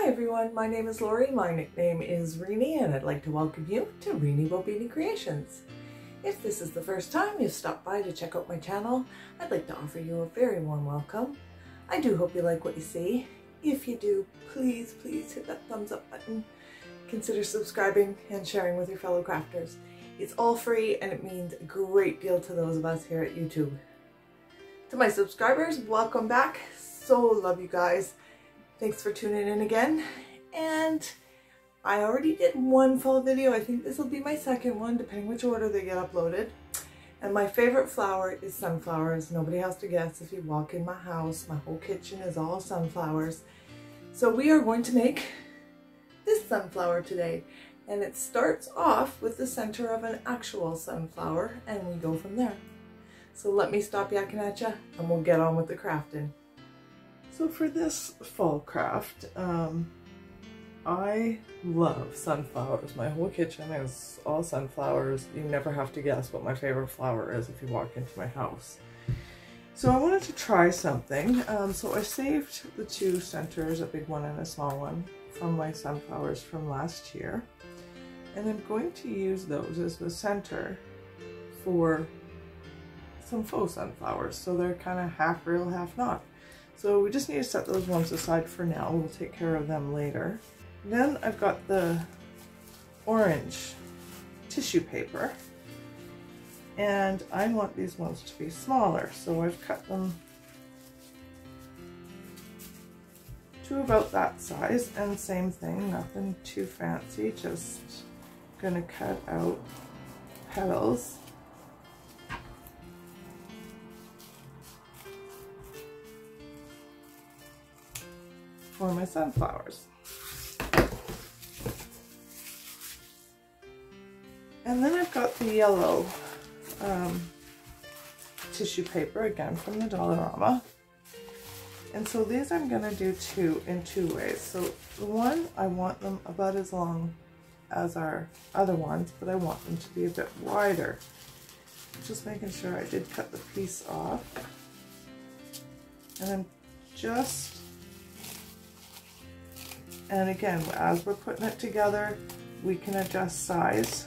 Hi everyone, my name is Lori, my nickname is Reenie, and I'd like to welcome you to Reenie Bobini Creations. If this is the first time you've stopped by to check out my channel, I'd like to offer you a very warm welcome. I do hope you like what you see. If you do, please hit that thumbs up button. Consider subscribing and sharing with your fellow crafters. It's all free and it means a great deal to those of us here at YouTube. To my subscribers, welcome back. So love you guys. Thanks for tuning in again. And I already did one fall video. I think this will be my second one, depending which order they get uploaded. And my favorite flower is sunflowers. Nobody has to guess. If you walk in my house, my whole kitchen is all sunflowers. So we are going to make this sunflower today. And it starts off with the center of an actual sunflower, and we go from there. So let me stop yakking at ya, and we'll get on with the crafting. So for this fall craft, I love sunflowers. My whole kitchen is all sunflowers. You never have to guess what my favorite flower is if you walk into my house. So I wanted to try something. So I saved the two centers, a big one and a small one, from my sunflowers from last year. And I'm going to use those as the center for some faux sunflowers. So they're kind of half real, half not. So we just need to set those ones aside for now. We'll take care of them later. Then I've got the orange tissue paper, and I want these ones to be smaller. So I've cut them to about that size, and same thing, nothing too fancy, just gonna cut out petals. For my sunflowers. And then I've got the yellow tissue paper, again from the Dollarama. And so these I'm going to do in two ways. So the one, I want them about as long as our other ones, but I want them to be a bit wider. Just making sure I did cut the piece off. And I'm just... And again, as we're putting it together, we can adjust size.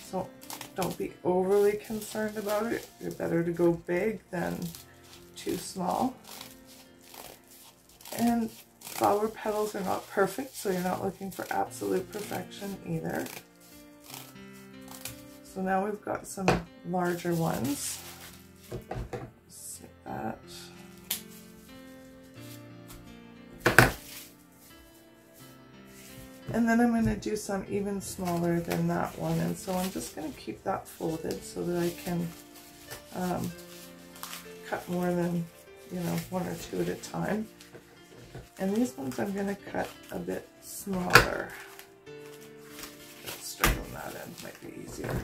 So don't be overly concerned about it. It's better to go big than too small. And flower petals are not perfect, so you're not looking for absolute perfection either. So now we've got some larger ones. Just like that. And then I'm going to do some even smaller than that one, and so I'm just going to keep that folded so that I can cut more than, you know, one or two at a time. And these ones I'm going to cut a bit smaller. Let's start on that end, might be easier.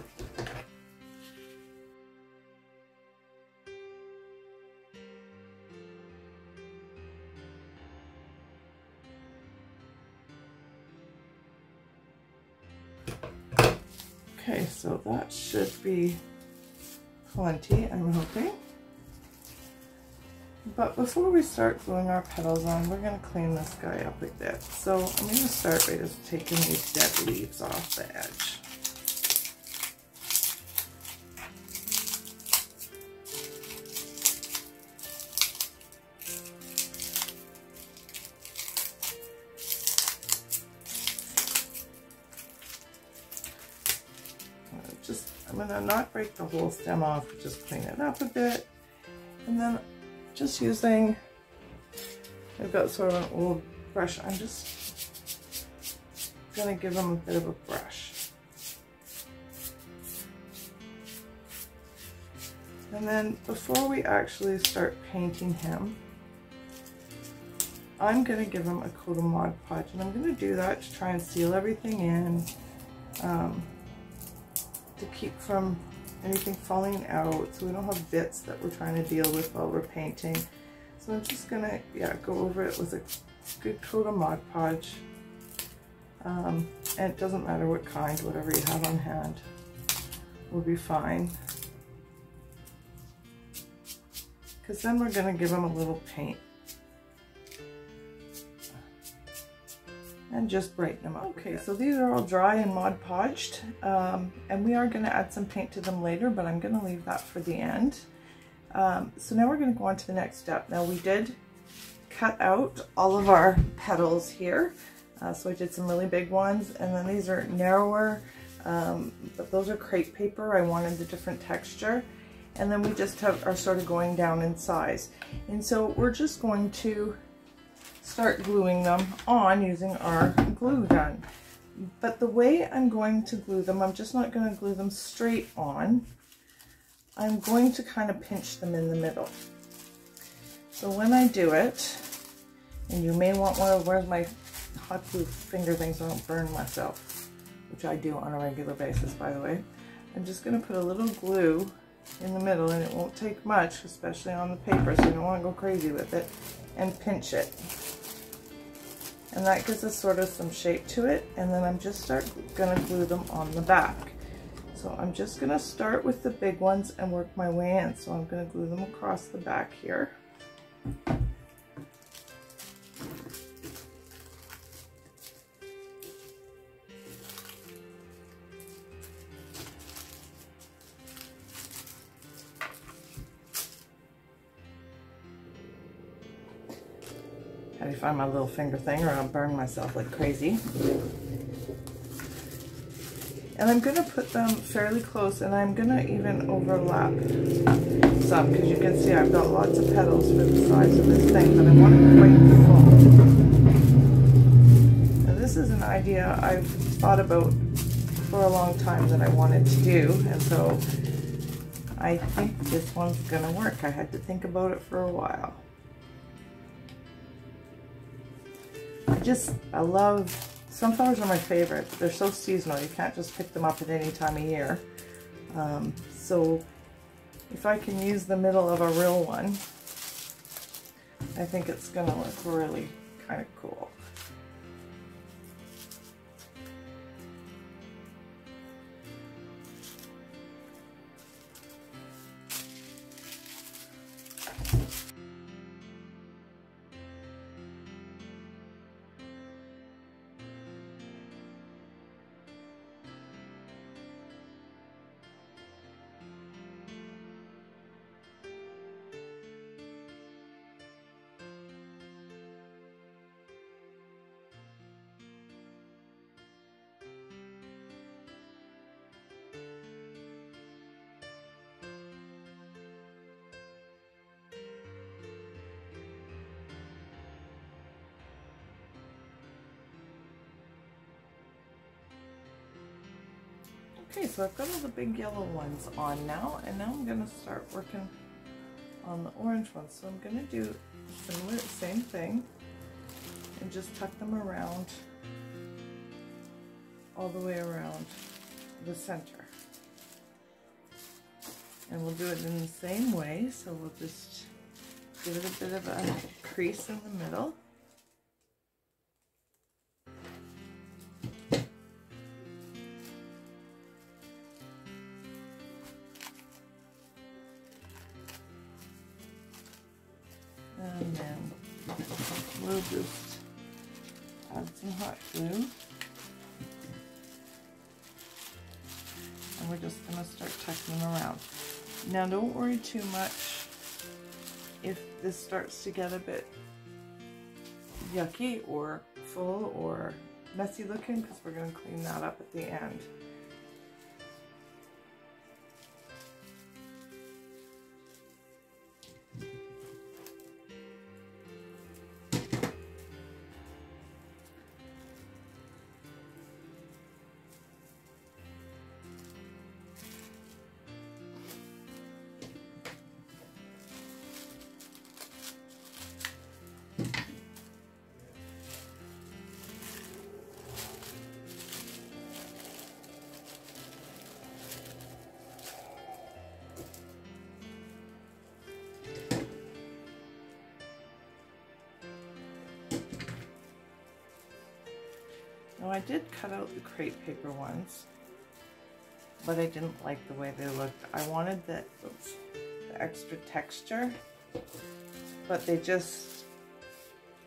Okay, so that should be plenty, I'm hoping. But before we start gluing our petals on, we're going to clean this guy up a bit. So I'm going to start by just taking these dead leaves off the edge. I'm going to not break the whole stem off, just clean it up a bit. And then just using, I've got sort of an old brush, I'm just going to give him a bit of a brush. And then before we actually start painting him, I'm going to give him a coat of Mod Podge, and I'm going to do that to try and seal everything in. To keep from anything falling out, so we don't have bits that we're trying to deal with while we're painting. So I'm just gonna, go over it with a good coat of Mod Podge. And it doesn't matter what kind, whatever you have on hand will be fine. Because then we're gonna give them a little paint. and just brighten them up. Okay, so these are all dry and Mod Podged, and we are going to add some paint to them later, but I'm going to leave that for the end. So now we're going to go on to the next step. Now we did cut out all of our petals here, so I did some really big ones, and then these are narrower, but those are crepe paper. I wanted the different texture, and then we just are sort of going down in size, and so we're just going to start gluing them on using our glue gun. But the way I'm going to glue them, I'm just not going to glue them straight on. I'm going to kind of pinch them in the middle. So when I do it, and you may want one of, where's my hot glue finger thing so I don't burn myself, which I do on a regular basis, by the way. I'm just going to put a little glue in the middle, and it won't take much, especially on the paper, so you don't want to go crazy with it, and pinch it. And that gives us sort of some shape to it, and then I'm just gonna glue them on the back. So I'm just gonna start with the big ones and work my way in. So I'm gonna glue them across the back here. How do you find my little finger thing, or I'll burn myself like crazy. And I'm going to put them fairly close, and I'm going to even overlap some, because you can see I've got lots of petals for the size of this thing, but I want it quite full. Now this is an idea I've thought about for a long time that I wanted to do, and so I think this one's going to work. I had to think about it for a while. I love, sunflowers are my favorite. They're so seasonal, you can't just pick them up at any time of year. So if I can use the middle of a real one, I think it's gonna look really kind of cool. Okay, so I've got all the big yellow ones on now, and now I'm going to start working on the orange ones. So I'm going to do similar, same thing, and just tuck them around, all the way around the center. And we'll do it in the same way, so we'll just give it a bit of a crease in the middle. And then we'll just add some hot glue. And we're just going to start tucking them around. Now don't worry too much if this starts to get a bit yucky or full or messy looking, because we're going to clean that up at the end. Now I did cut out the crepe paper ones, but I didn't like the way they looked. I wanted the extra texture, but they just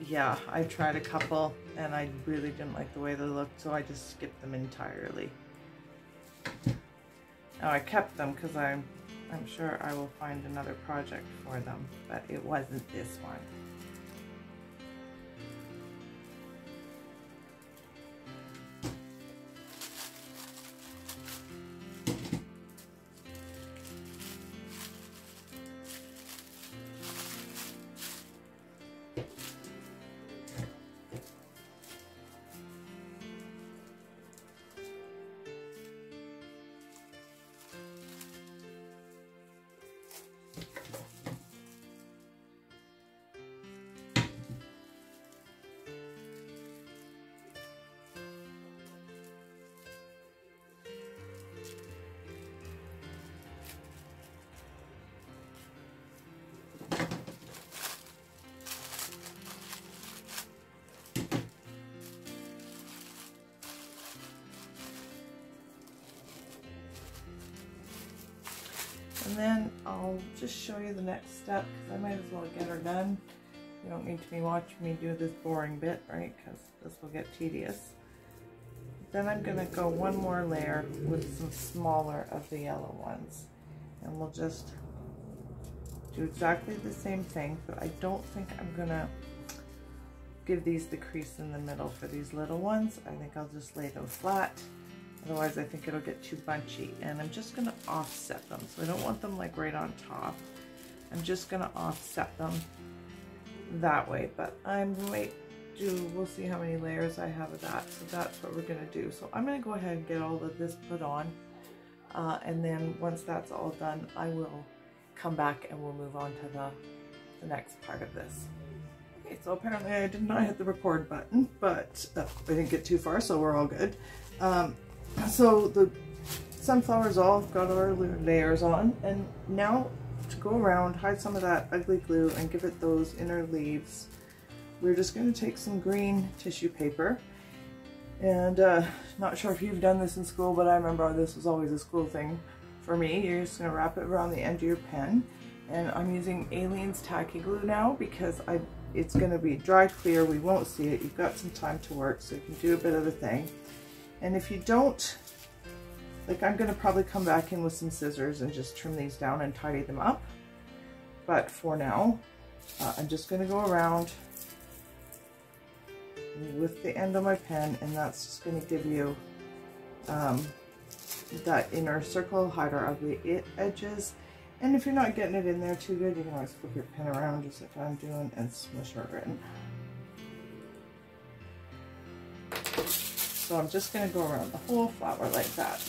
yeah, I tried a couple and I really didn't like the way they looked, so I just skipped them entirely. Now I kept them because I'm sure I will find another project for them, but it wasn't this one. And then I'll just show you the next step because I might as well get her done. You don't need to be watching me do this boring bit, right? Because this will get tedious. Then I'm going to go one more layer with some smaller of the yellow ones. And we'll just do exactly the same thing, but I don't think I'm going to give these the crease in the middle for these little ones. I think I'll just lay those flat. Otherwise I think it'll get too bunchy, and I'm just gonna offset them. So I don't want them like right on top. I'm just gonna offset them that way, but we'll see how many layers I have of that. So that's what we're gonna do. So I'm gonna go ahead and get all of this put on. And then once that's all done, I will come back and we'll move on to the next part of this. Okay, so apparently I did not hit the record button, but I didn't get too far, so we're all good. So the sunflowers all got our layers on, and now to go around, hide some of that ugly glue and give it those inner leaves, we're just going to take some green tissue paper. And not sure if you've done this in school, but I remember this was always a school thing for me. You're just going to wrap it around the end of your pen, and I'm using Aleene's tacky glue now because it's going to be dry clear, we won't see it, you've got some time to work, so you can do a bit of the thing. And if you don't, like, I'm going to probably come back in with some scissors and just trim these down and tidy them up. But for now, I'm just going to go around with the end of my pen, and that's just going to give you that inner circle, hider of the edges. And if you're not getting it in there too good, you can always flip your pen around just like I'm doing and smush her in. So I'm just going to go around the whole flower like that.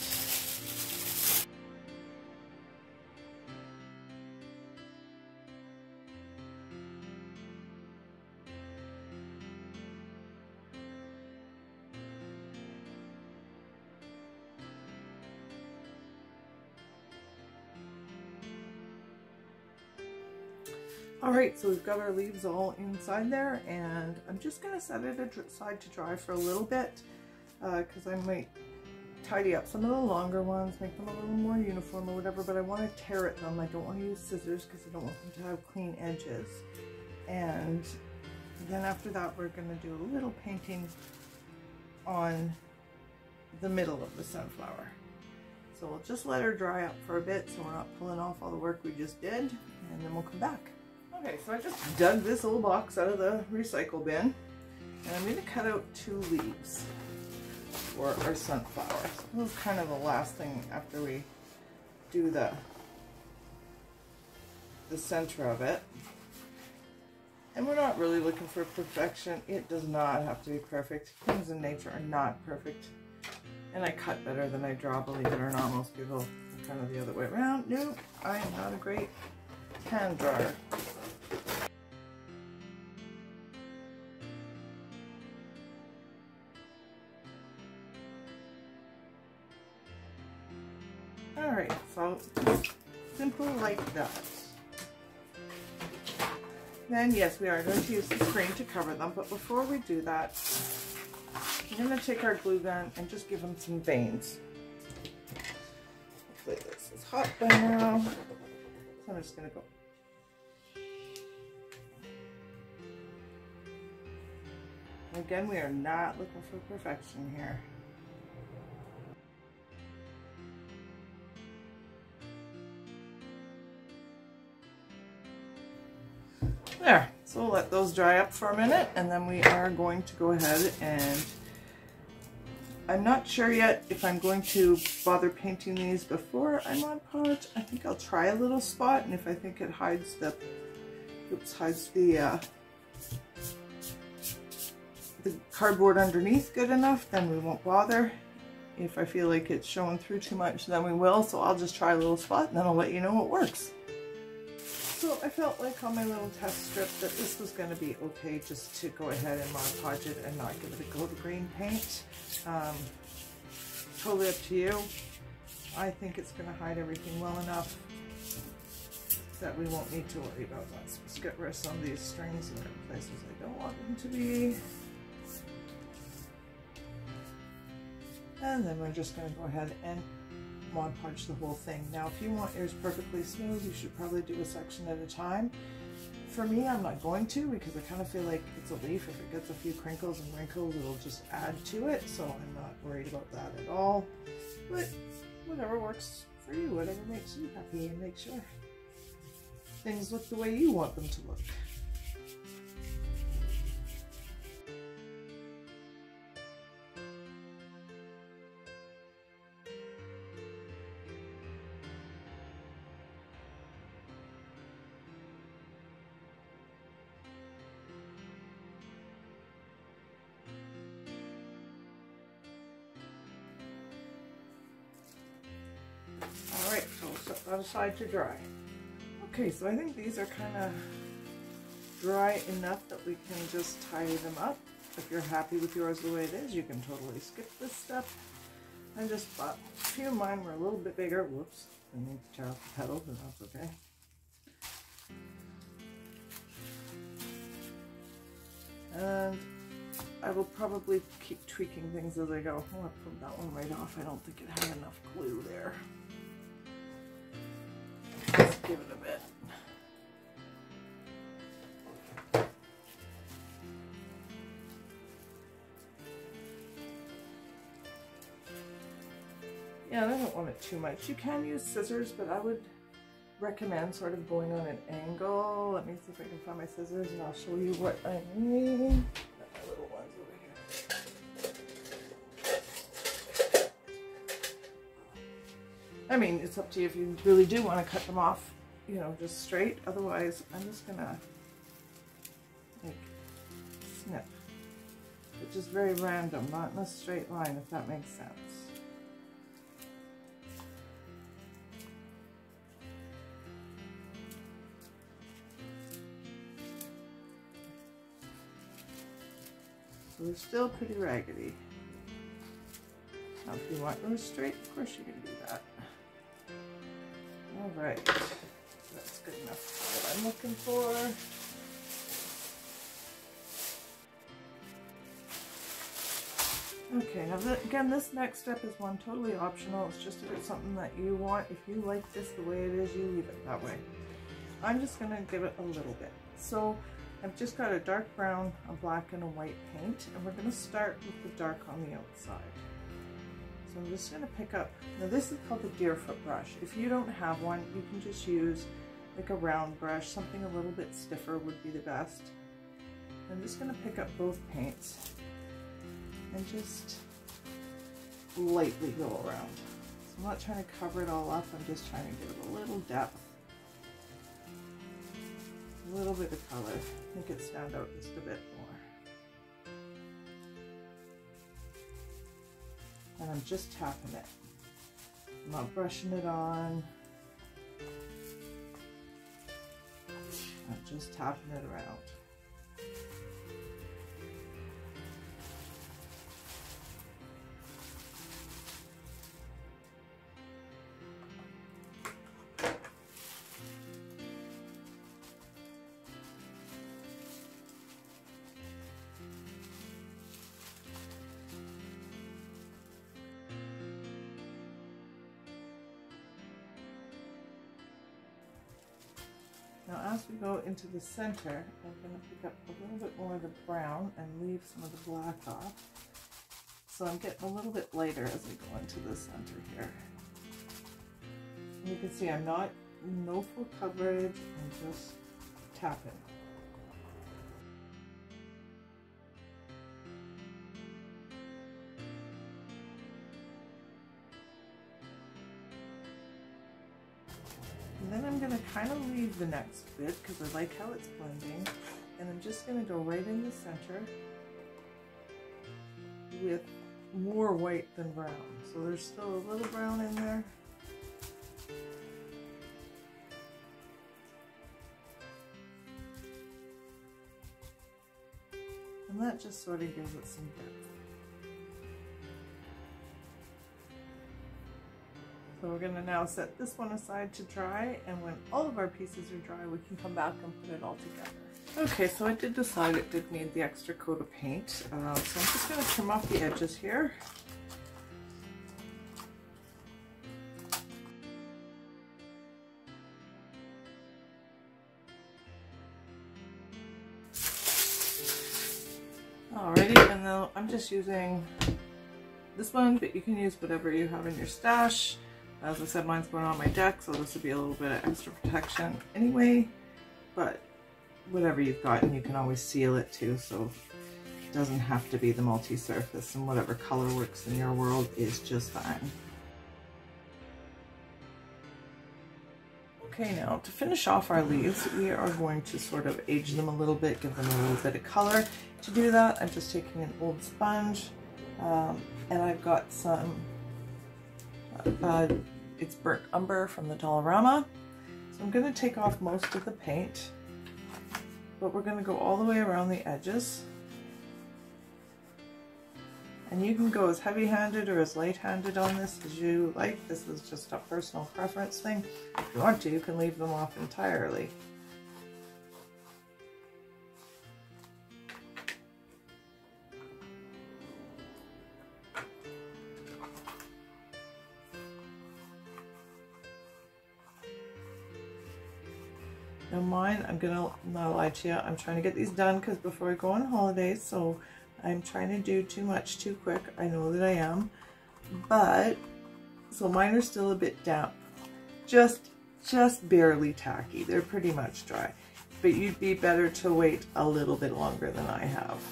Alright, so we've got our leaves all inside there, and I'm just going to set it aside to dry for a little bit. Because I might tidy up some of the longer ones, make them a little more uniform or whatever, but I want to tear at them. I don't want to use scissors because I don't want them to have clean edges. And then after that, we're going to do a little painting on the middle of the sunflower. So we'll just let her dry up for a bit so we're not pulling off all the work we just did, and then we'll come back. Okay, so I just dug this little box out of the recycle bin, and I'm going to cut out 2 leaves for our sunflower. So this is kind of the last thing after we do the center of it. And we're not really looking for perfection. It does not have to be perfect. Things in nature are not perfect. And I cut better than I draw, believe it or not. Most people are kind of the other way around. Nope, I am not a great hand drawer. Alright, so simple like that. Then yes, we are going to use the screen to cover them, but before we do that, we're going to take our glue gun and just give them some veins. Hopefully this is hot by now. So I'm just going to go Again, we are not looking for perfection here. There, so we'll let those dry up for a minute, and then we are going to go ahead and I'm not sure yet if I'm going to bother painting these before I Mod Podge. I think I'll try a little spot, and if I think it hides the cardboard underneath good enough, then we won't bother. If I feel like it's showing through too much, then we will. So I'll just try a little spot, and then I'll let you know what works. So I felt like on my little test strip that this was going to be okay just to go ahead and Mod Podge it and not give it a go to green paint. Totally up to you. I think it's going to hide everything well enough that we won't need to worry about that. So let's get rid of some of these strings that are in places I don't want them to be. And then we're just going to go ahead and Mod Podge the whole thing. Now, if you want yours perfectly smooth, you should probably do a section at a time. For me, I'm not going to, because I kind of feel like it's a leaf. If it gets a few crinkles and wrinkles, it'll just add to it. So I'm not worried about that at all. But whatever works for you, whatever makes you happy, and make sure things look the way you want them to look. Alright, so we'll set that aside to dry. Okay, so I think these are kind of dry enough that we can just tie them up. If you're happy with yours the way it is, you can totally skip this step. I just thought a few of mine were a little bit bigger. Whoops, I need to tear off the petals, but that's okay. And I will probably keep tweaking things as I go. I'll put that one right off. I don't think it had enough glue there. Let's give it a bit. Yeah, I don't want it too much. You can use scissors, but I would recommend sort of going on an angle. Let me see if I can find my scissors and I'll show you what I mean. Got my little ones over here. I mean, it's up to you if you really do want to cut them off, you know, just straight. Otherwise, I'm just gonna like snip. It's just very random, not in a straight line, if that makes sense. So they're still pretty raggedy. Now, if you want yours straight, of course you can do that. All right, that's good enough for what I'm looking for. Okay, now again, this next step is one totally optional. It's just if it's something that you want. If you like this the way it is, you leave it that way. I'm just gonna give it a little bit. So I've just got a dark brown, a black, and a white paint, and we're gonna start with the dark on the outside. So I'm just gonna pick up, now this is called the Deerfoot brush. If you don't have one, you can just use like a round brush. Something a little bit stiffer would be the best. I'm just gonna pick up both paints and just lightly go around. So I'm not trying to cover it all up, I'm just trying to give it a little depth. A little bit of color, make it stand out just a bit more. And I'm just tapping it. I'm not brushing it on. I'm just tapping it around. Now as we go into the center, I'm going to pick up a little bit more of the brown and leave some of the black off. So I'm getting a little bit lighter as we go into the center here. And you can see I'm no full coverage, I'm just tapping. And then I'm going to kind of leave the next bit because I like how it's blending. And I'm just going to go right in the center with more white than brown. So there's still a little brown in there. And that just sort of gives it some depth. So we're going to now set this one aside to dry, and when all of our pieces are dry, we can come back and put it all together. Okay, so I did decide it did need the extra coat of paint, so I'm just going to trim off the edges here. Alrighty, and now I'm just using this one, but you can use whatever you have in your stash. As I said, mine's going on my deck, so this would be a little bit of extra protection anyway, but whatever you've got, and you can always seal it too, so it doesn't have to be the multi-surface, and whatever color works in your world is just fine. Okay, now to finish off our leaves, we are going to sort of age them a little bit, give them a little bit of color. To do that, I'm just taking an old sponge, and I've got some it's burnt umber from the Dollarama. So I'm going to take off most of the paint, but we're going to go all the way around the edges. And you can go as heavy-handed or as light-handed on this as you like. This is just a personal preference thing. If you want to, you can leave them off entirely. Now mine, I'm gonna not lie to you, I'm trying to get these done because before I go on holidays, so I'm trying to do too much too quick. I know that I am, but so mine are still a bit damp, just barely tacky. They're pretty much dry, but you'd be better to wait a little bit longer than I have.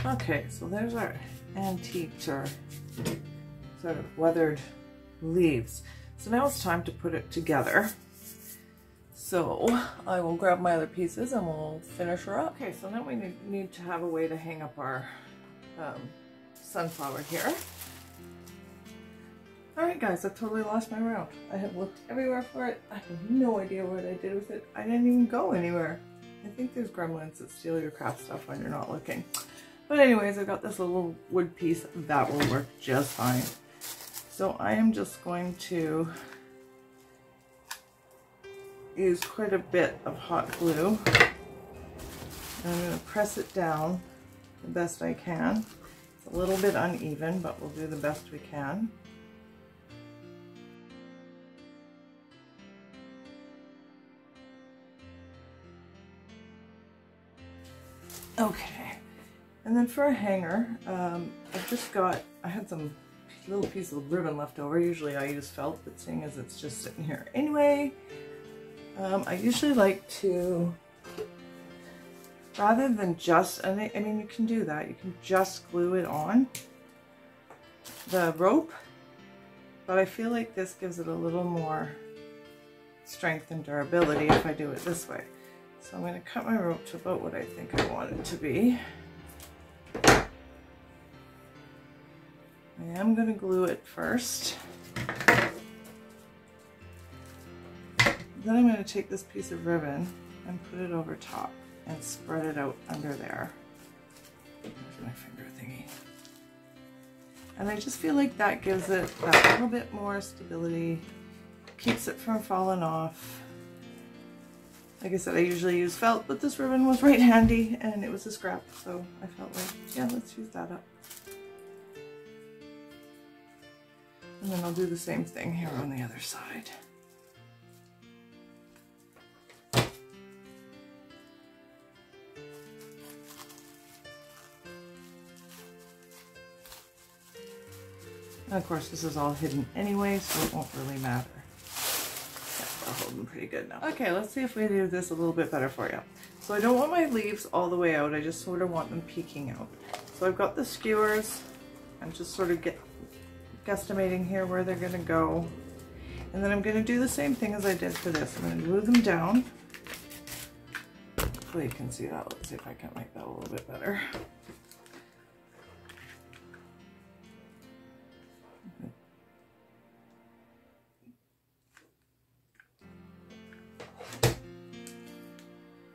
Okay, so there's our antiques or sort of weathered leaves. So now it's time to put it together. So I will grab my other pieces and we'll finish her up. Okay, so now we need to have a way to hang up our sunflower here. Alright guys, I've totally lost my route. I have looked everywhere for it. I have no idea what I did with it. I didn't even go anywhere. I think there's gremlins that steal your craft stuff when you're not looking. But anyways, I got this little wood piece that will work just fine. So I am just going to use quite a bit of hot glue. And I'm going to press it down the best I can. It's a little bit uneven, but we'll do the best we can. Okay. And then for a hanger, I had some little piece of ribbon left over. Usually I use felt, but seeing as it's just sitting here anyway, I usually like to, rather than just, I mean you can do that, you can just glue it on the rope, but I feel like this gives it a little more strength and durability if I do it this way. So I'm going to cut my rope to about what I think I want it to be. I am going to glue it first. Then I'm going to take this piece of ribbon and put it over top and spread it out under there. There's my finger thingy. And I just feel like that gives it that little bit more stability, keeps it from falling off. Like I said, I usually use felt, but this ribbon was right handy and it was a scrap, so I felt like, yeah, let's use that up. And then I'll do the same thing here on the other side. And of course, this is all hidden anyway, so it won't really matter. Yeah, I'll hold them pretty good now. Okay, let's see if we do this a little bit better for you. So I don't want my leaves all the way out, I just sort of want them peeking out. So I've got the skewers, I'm just sort of guesstimating here where they're gonna go. And then I'm gonna do the same thing as I did for this. I'm gonna glue them down. Hopefully you can see that. Let's see if I can make that a little bit better.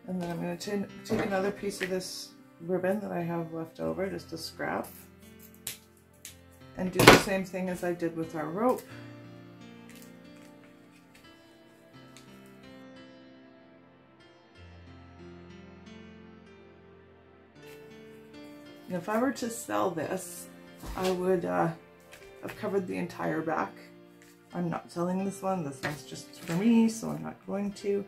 And then I'm going to take another piece of this ribbon that I have left over, just a scrap, and do the same thing as I did with our rope. And if I were to sell this, I would have covered the entire back. I'm not selling this one. This one's just for me, so I'm not going to.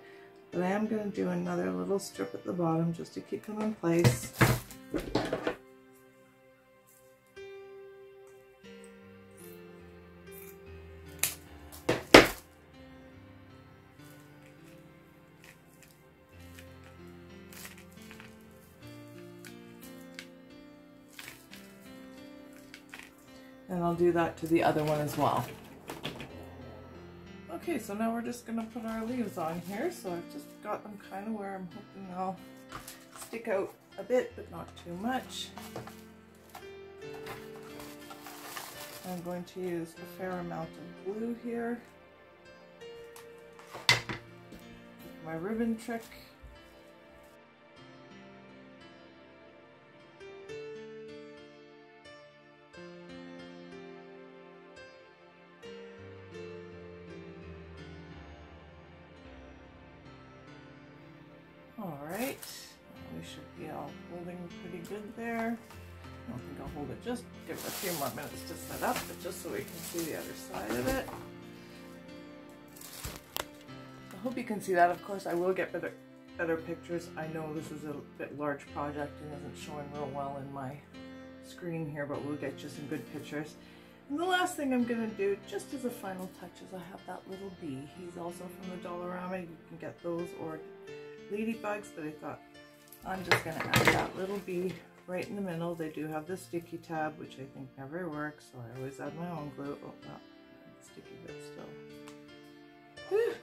But I am going to do another little strip at the bottom just to keep them in place. And I'll do that to the other one as well. Okay, so now we're just going to put our leaves on here. So I've just got them kind of where I'm hoping they'll stick out a bit, but not too much. I'm going to use a fair amount of glue here. My ribbon trick. Alright, we should be all holding pretty good there. I don't think I'll hold it, just give it a few more minutes to set up, but just so we can see the other side of it. I hope you can see that. Of course, I will get better pictures. I know this is a bit large project and isn't showing real well in my screen here, but we'll get you some good pictures. And the last thing I'm going to do, just as a final touch, is I have that little bee. He's also from the Dollarama. You can get those or ladybugs, but I thought I'm just going to add that little bee right in the middle. They do have the sticky tab, which I think never works, so I always add my own glue. Oh, no, sticky bit still. Whew.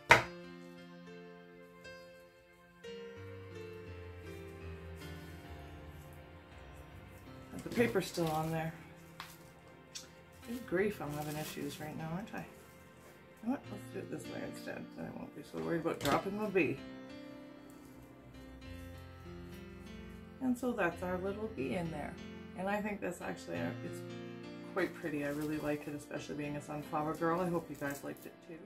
The paper's still on there. Good grief, I'm having issues right now, aren't I? You know what? Let's do it this way instead, then I won't be so worried about dropping the bee. And so that's our little bee in there. And I think this actually, it's quite pretty. I really like it, especially being a sunflower girl. I hope you guys liked it too.